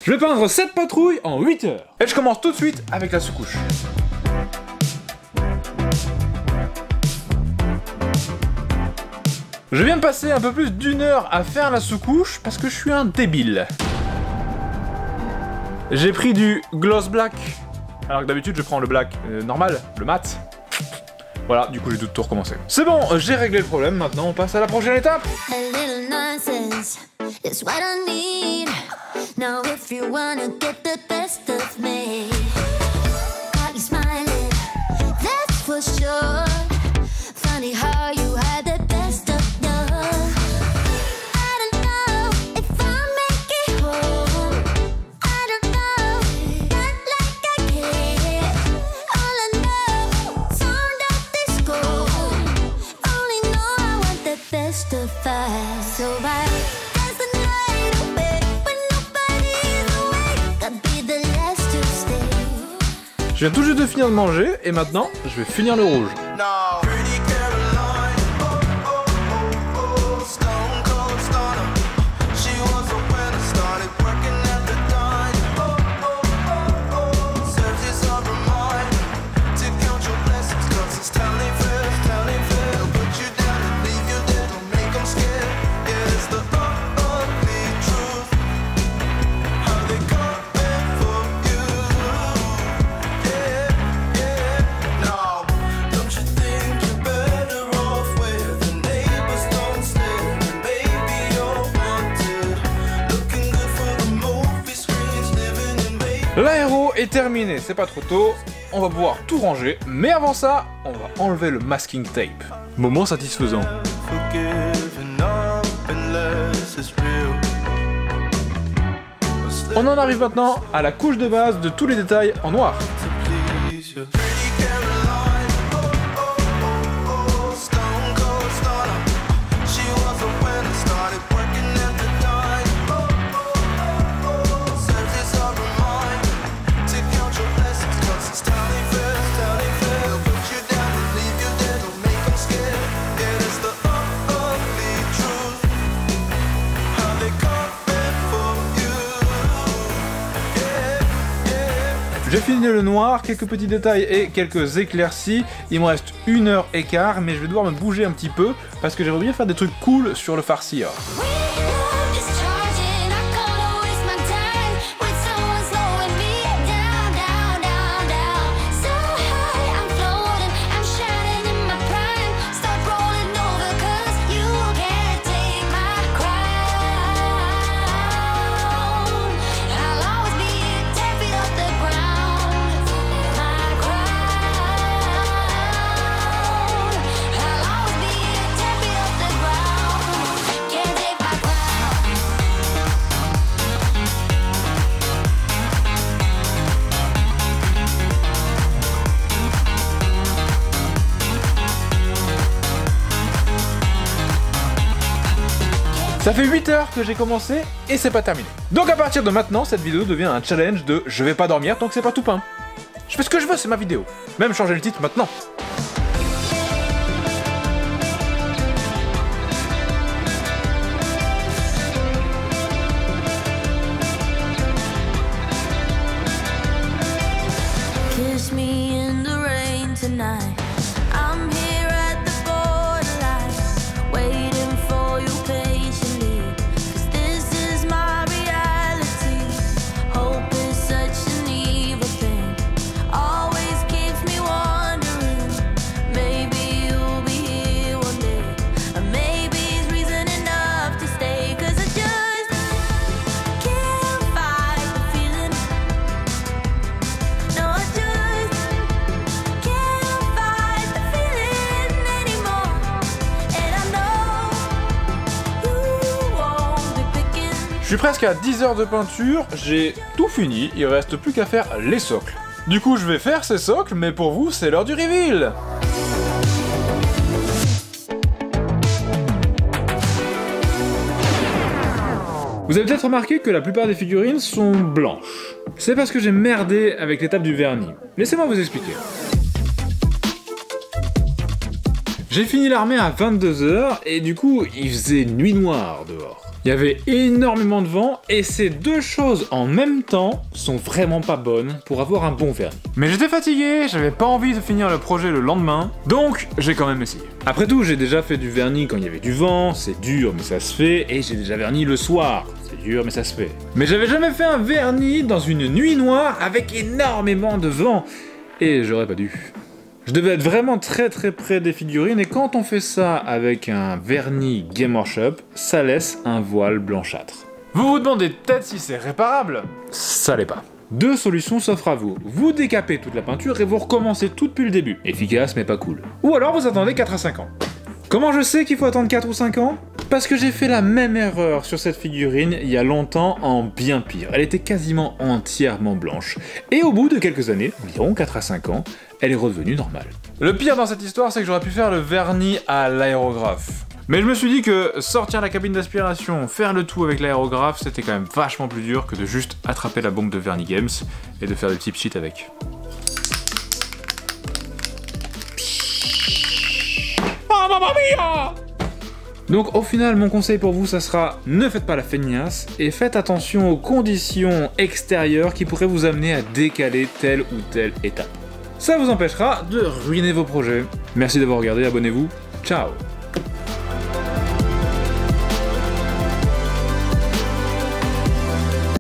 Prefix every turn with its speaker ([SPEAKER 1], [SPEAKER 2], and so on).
[SPEAKER 1] Je vais peindre cette patrouille en 8 heures. Et je commence tout de suite avec la sous-couche. Je viens de passer un peu plus d'1 heure à faire la sous-couche parce que je suis un débile. J'ai pris du gloss black, alors que d'habitude je prends le black normal, le mat. Voilà, du coup j'ai tout recommencé. C'est bon, j'ai réglé le problème, maintenant on passe à la prochaine étape. Je viens tout juste de finir de manger et maintenant je vais finir le rouge. L'aéro est terminé, c'est pas trop tôt, on va pouvoir tout ranger, mais avant ça, on va enlever le masking tape. Moment satisfaisant. On en arrive maintenant à la couche de base de tous les détails en noir. J'ai fini le noir, quelques petits détails et quelques éclaircies. Il me reste 1h15, mais je vais devoir me bouger un petit peu parce que j'aimerais bien faire des trucs cool sur le farceur. Ça fait 8 heures que j'ai commencé et c'est pas terminé. Donc à partir de maintenant, cette vidéo devient un challenge de je vais pas dormir tant que c'est pas tout peint. Je fais ce que je veux, c'est ma vidéo. Même changer le titre maintenant.
[SPEAKER 2] Kiss me in the rain tonight. I'm here at the borderline, waiting for you patiently. 'Cause this is my reality. Hope is such an evil thing. Always keeps me wondering. Maybe you'll be here one day. Or maybe it's reason enough to stay. 'Cause I just can't fight the feeling. No, I just
[SPEAKER 1] Je suis presque à 10 heures de peinture, j'ai tout fini, il reste plus qu'à faire les socles. Du coup je vais faire ces socles, mais pour vous c'est l'heure du reveal. Vous avez peut-être remarqué que la plupart des figurines sont blanches. C'est parce que j'ai merdé avec l'étape du vernis. Laissez-moi vous expliquer. J'ai fini l'armée à 22 h et du coup il faisait nuit noire dehors. Il y avait énormément de vent et ces deux choses en même temps sont vraiment pas bonnes pour avoir un bon vernis. Mais j'étais fatigué, j'avais pas envie de finir le projet le lendemain, donc j'ai quand même essayé. Après tout, j'ai déjà fait du vernis quand il y avait du vent, c'est dur mais ça se fait, et j'ai déjà verni le soir. C'est dur mais ça se fait. Mais j'avais jamais fait un vernis dans une nuit noire avec énormément de vent, et j'aurais pas dû. Je devais être vraiment très près des figurines et quand on fait ça avec un vernis Game Workshop, ça laisse un voile blanchâtre. Vous vous demandez peut-être si c'est réparable? Ça l'est pas. Deux solutions s'offrent à vous. Vous décapez toute la peinture et vous recommencez tout depuis le début. Efficace mais pas cool. Ou alors vous attendez 4 à 5 ans. Comment je sais qu'il faut attendre 4 ou 5 ans? Parce que j'ai fait la même erreur sur cette figurine il y a longtemps en bien pire. Elle était quasiment entièrement blanche. Et au bout de quelques années, environ 4 à 5 ans, elle est redevenue normale. Le pire dans cette histoire, c'est que j'aurais pu faire le vernis à l'aérographe. Mais je me suis dit que sortir la cabine d'aspiration, faire le tout avec l'aérographe, c'était quand même vachement plus dur que de juste attraper la bombe de vernis Games et de faire des petits pchits avec. Ah, mamma mia! Donc au final, mon conseil pour vous, ça sera ne faites pas la feignasse et faites attention aux conditions extérieures qui pourraient vous amener à décaler telle ou telle étape. Ça vous empêchera de ruiner vos projets. Merci d'avoir regardé, abonnez-vous, ciao!